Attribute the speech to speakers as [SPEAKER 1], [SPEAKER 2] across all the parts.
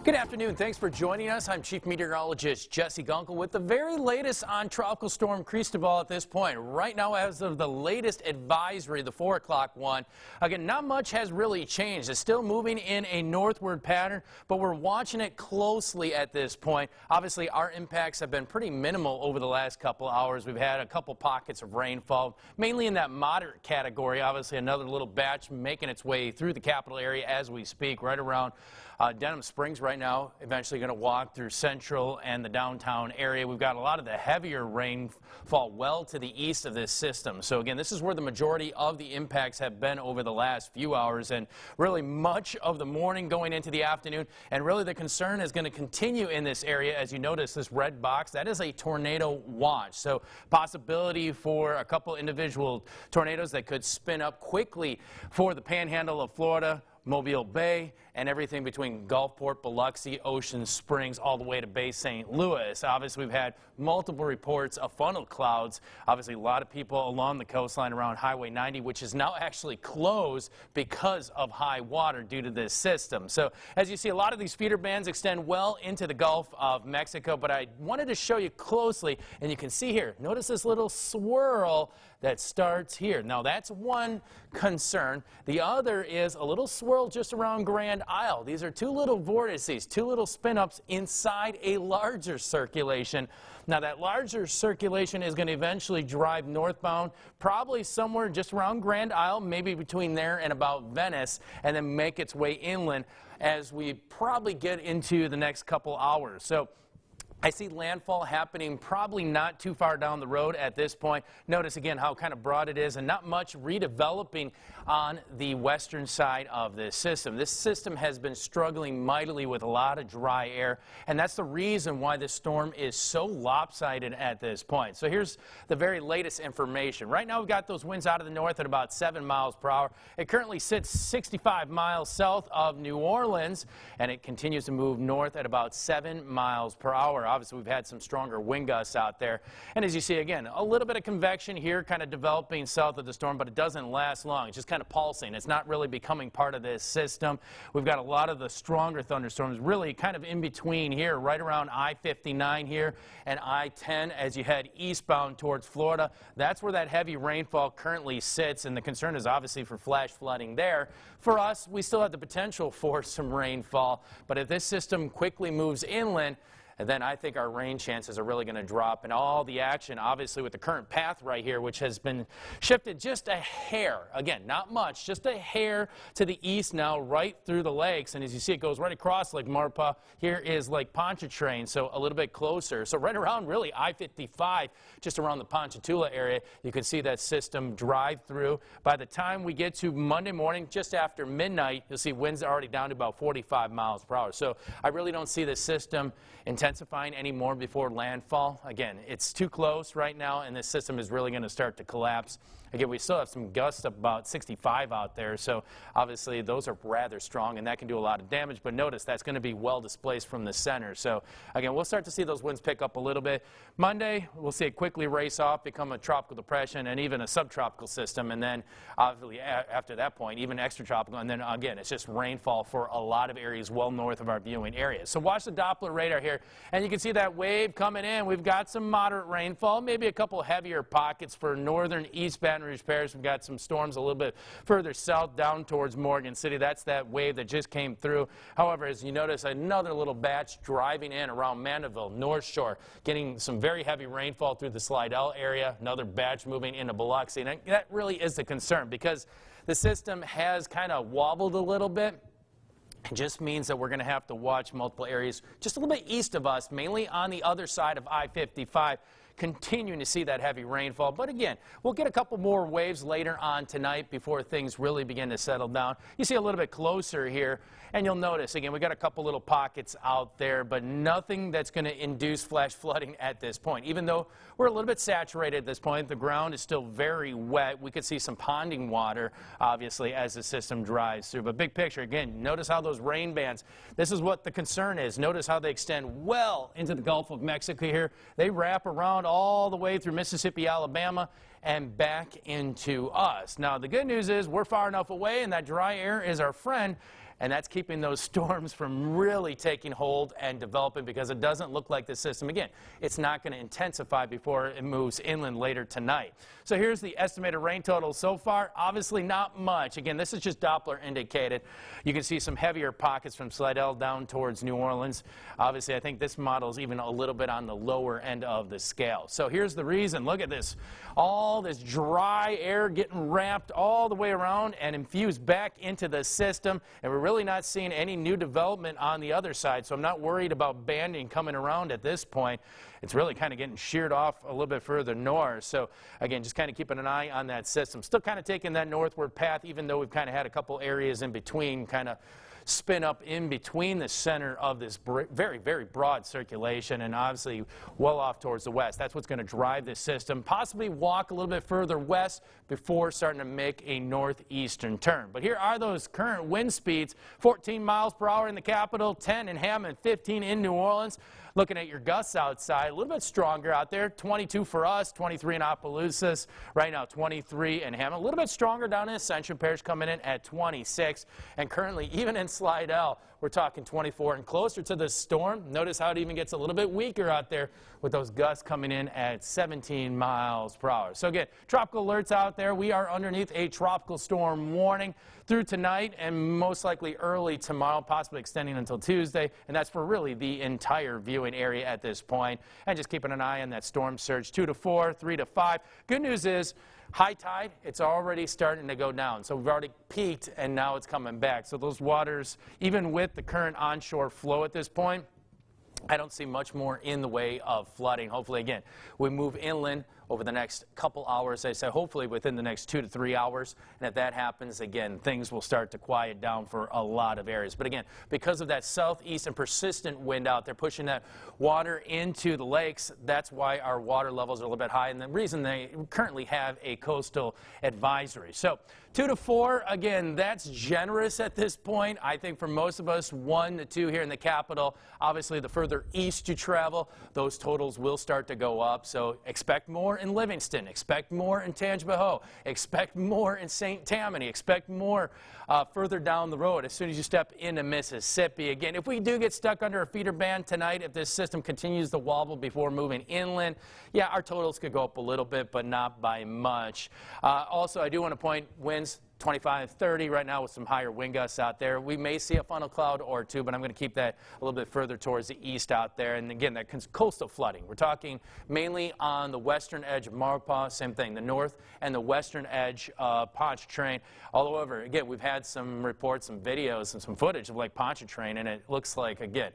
[SPEAKER 1] Good afternoon. Thanks for joining us. I'm Chief Meteorologist Jesse Gunkel with the very latest on Tropical Storm Cristobal at this point. Right now, as of the latest advisory, the 4 o'clock one, again, not much has really changed. It's still moving in a northward pattern, but we're watching it closely at this point. Obviously, our impacts have been pretty minimal over the last couple hours. We've had a couple pockets of rainfall, mainly in that moderate category. Obviously, another little batch making its way through the capital area as we speak, right around Denham Springs right now, eventually going to walk through central and the downtown area. We've got a lot of the heavier rainfall well to the east of this system. So again, this is where the majority of the impacts have been over the last few hours and really much of the morning going into the afternoon. And really the concern is going to continue in this area. As you notice, this red box, that is a tornado watch. So possibility for a couple individual tornadoes that could spin up quickly for the panhandle of Florida, Mobile Bay, and everything between Gulfport, Biloxi, Ocean Springs, all the way to Bay St. Louis. Obviously, we've had multiple reports of funnel clouds. Obviously, a lot of people along the coastline around Highway 90, which is now actually closed because of high water due to this system. So, as you see, a lot of these feeder bands extend well into the Gulf of Mexico, but I wanted to show you closely, and you can see here, notice this little swirl that starts here. Now, that's one concern. The other is a little swirl just around Grand Isle. These are two little vortices, two little spin-ups inside a larger circulation. Now, that larger circulation is going to eventually drive northbound, probably somewhere just around Grand Isle, maybe between there and about Venice, and then make its way inland as we probably get into the next couple hours. So I see landfall happening probably not too far down the road at this point. Notice again how kind of broad it is and not much redeveloping on the western side of this system. This system has been struggling mightily with a lot of dry air, and that's the reason why this storm is so lopsided at this point. So here's the very latest information. Right now we've got those winds out of the north at about 7 miles per hour. It currently sits 65 miles south of New Orleans, and it continues to move north at about 7 miles per hour. Obviously, we've had some stronger wind gusts out there. And as you see, again, a little bit of convection here kind of developing south of the storm, but it doesn't last long. It's just kind of pulsing. It's not really becoming part of this system. We've got a lot of the stronger thunderstorms really kind of in between here, right around I-59 here and I-10 as you head eastbound towards Florida. That's where that heavy rainfall currently sits, and the concern is obviously for flash flooding there. For us, we still have the potential for some rainfall, but if this system quickly moves inland, and then I think our rain chances are really going to drop. And all the action, obviously, with the current path right here, which has been shifted just a hair. Again, not much, just a hair to the east now, right through the lakes. And as you see, it goes right across Lake Marpa. Here is Lake Pontchartrain, so a little bit closer. So right around, really, I-55, just around the Ponchatoula area, you can see that system drive through. By the time we get to Monday morning, just after midnight, you'll see winds are already down to about 45 miles per hour. So I really don't see the system intensifying anymore before landfall. Again, it's too close right now, and this system is really going to start to collapse. Again, we still have some gusts of about 65 out there, so obviously those are rather strong, and that can do a lot of damage. But notice that's going to be well displaced from the center. So again, we'll start to see those winds pick up a little bit. Monday, we'll see it quickly race off, become a tropical depression and even a subtropical system, and then obviously after that point, even extratropical. And then again, it's just rainfall for a lot of areas well north of our viewing area. So watch the Doppler radar here, and you can see that wave coming in. We've got some moderate rainfall, maybe a couple heavier pockets for northern East Baton Rouge Parish. We've got some storms a little bit further south down towards Morgan City. That's that wave that just came through. However, as you notice, another little batch driving in around Mandeville, North Shore, getting some very heavy rainfall through the Slidell area. Another batch moving into Biloxi. And that really is the concern because the system has kind of wobbled a little bit. It just means that we're going to have to watch multiple areas just a little bit east of us, mainly on the other side of I-55, continuing to see that heavy rainfall. But again, we'll get a couple more waves later on tonight before things really begin to settle down. You see a little bit closer here, and you'll notice, again, we got a couple little pockets out there, but nothing that's going to induce flash flooding at this point. Even though we're a little bit saturated at this point, the ground is still very wet. We could see some ponding water, obviously, as the system drives through. But big picture, again, notice how those rain bands, this is what the concern is. Notice how they extend well into the Gulf of Mexico here. They wrap around all the way through Mississippi, Alabama, and back into us. Now, the good news is we're far enough away, and that dry air is our friend, and that's keeping those storms from really taking hold and developing, because it doesn't look like the system, again, it's not going to intensify before it moves inland later tonight. So here's the estimated rain total so far. Obviously not much. Again, this is just Doppler indicated. You can see some heavier pockets from Slidell down towards New Orleans. Obviously, I think this model is even a little bit on the lower end of the scale. So here's the reason. Look at this. All this dry air getting wrapped all the way around and infused back into the system, and we're really not seeing any new development on the other side, so I'm not worried about banding coming around at this point. It's really kind of getting sheared off a little bit further north. So again, just kind of keeping an eye on that system. Still kind of taking that northward path, even though we've kind of had a couple areas in between kind of spin up in between the center of this very, very broad circulation, and obviously well off towards the west. That's what's going to drive this system. Possibly walk a little bit further west before starting to make a northeastern turn. But here are those current wind speeds: 14 miles per hour in the capital, 10 in Hammond, 15 in New Orleans. Looking at your gusts outside, a little bit stronger out there, 22 for us, 23 in Opelousas, right now 23 in Hammond. A little bit stronger down in Ascension Parish, coming in at 26. And currently, even in Slidell, we're talking 24 and closer to the storm. Notice how it even gets a little bit weaker out there with those gusts coming in at 17 miles per hour. So again, tropical alerts out there. We are underneath a tropical storm warning through tonight and most likely early tomorrow, possibly extending until Tuesday. And that's for really the entire viewing area at this point. And just keeping an eye on that storm surge, 2 to 4, 3 to 5. Good news is, high tide, it's already starting to go down. So we've already peaked, and now it's coming back. So those waters, even with the current onshore flow at this point, I don't see much more in the way of flooding. Hopefully, again, we move inland over the next couple hours. I say hopefully within the next 2 to 3 hours. And if that happens, again, things will start to quiet down for a lot of areas. But again, because of that southeast and persistent wind out there pushing that water into the lakes, that's why our water levels are a little bit high, and the reason they currently have a coastal advisory. So 2 to 4, again, that's generous at this point. I think for most of us, 1 to 2 here in the capital. Obviously, the further east you travel, those totals will start to go up. So expect more in Livingston, expect more in Tangipahoa, expect more in St. Tammany, expect more further down the road as soon as you step into Mississippi. Again, if we do get stuck under a feeder band tonight, if this system continues to wobble before moving inland, yeah, our totals could go up a little bit, but not by much. Also, I do want to point winds 25, 30 right now with some higher wind gusts out there. We may see a funnel cloud or two, but I'm going to keep that a little bit further towards the east out there. And again, that coastal flooding. We're talking mainly on the western edge of Maurepas, same thing, the north and the western edge of Pontchartrain. However, again, we've had some reports, some videos, and some footage of Lake Pontchartrain, and it looks like, again,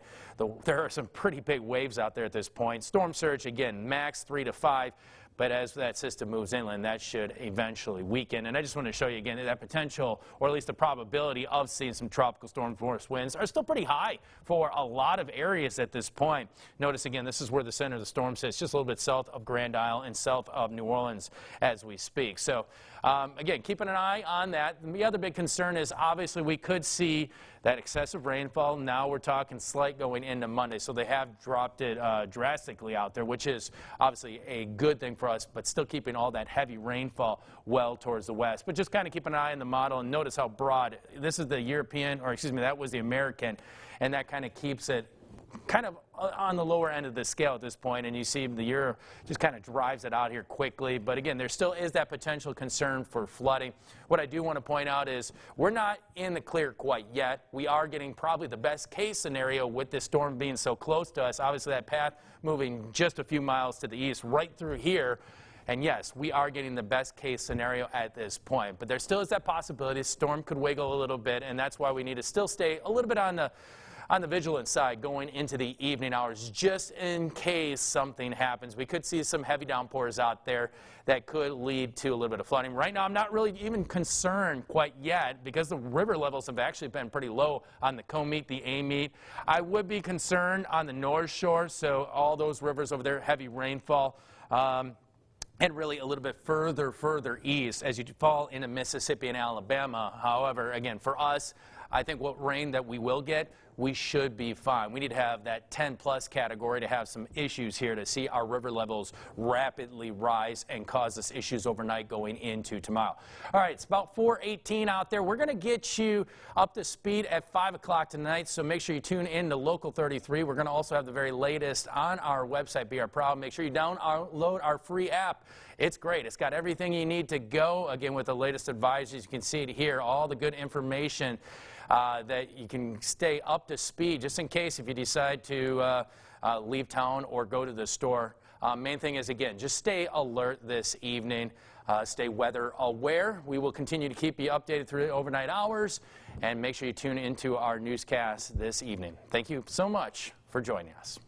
[SPEAKER 1] there are some pretty big waves out there at this point. Storm surge, again, max 3 to 5. But as that system moves inland, that should eventually weaken. And I just want to show you again that potential, or at least the probability of seeing some tropical storm force winds are still pretty high for a lot of areas at this point. Notice again, this is where the center of the storm sits, just a little bit south of Grand Isle and south of New Orleans as we speak. So again, keeping an eye on that. The other big concern is obviously we could see that excessive rainfall. Now we're talking slight going into Monday. So they have dropped it drastically out there, which is obviously a good thing for us, but still keeping all that heavy rainfall well towards the west. But just kind of keep an eye on the model and notice how broad. This is the European, or excuse me, that was the American, and that kind of keeps it kind of on the lower end of the scale at this point, and you see the Euro just kind of drives it out here quickly. But again, there still is that potential concern for flooding. What I do want to point out is we're not in the clear quite yet. We are getting probably the best case scenario with this storm being so close to us. Obviously, that path moving just a few miles to the east right through here. And yes, we are getting the best case scenario at this point. But there still is that possibility. The storm could wiggle a little bit, and that's why we need to still stay a little bit on the vigilant side going into the evening hours, just in case something happens. We could see some heavy downpours out there that could lead to a little bit of flooding. Right now, I'm not really even concerned quite yet because the river levels have actually been pretty low on the Comeet, the Amite. I would be concerned on the North Shore, so all those rivers over there, heavy rainfall. And really a little bit further east as you fall into Mississippi and Alabama. However, again, for us, I think what rain that we will get, we should be fine. We need to have that 10+ category to have some issues here to see our river levels rapidly rise and cause us issues overnight going into tomorrow. All right, it's about 4:18 out there. We're going to get you up to speed at 5 o'clock tonight, so make sure you tune in to Local 33. We're going to also have the very latest on our website, Be Our Proud. Make sure you download our free app. It's great. It's got everything you need to go, again, with the latest advisories. You can see it here, all the good information that you can stay up to speed, just in case if you decide to leave town or go to the store. Main thing is, again, just stay alert this evening. Stay weather aware. We will continue to keep you updated through the overnight hours, and make sure you tune into our newscast this evening. Thank you so much for joining us.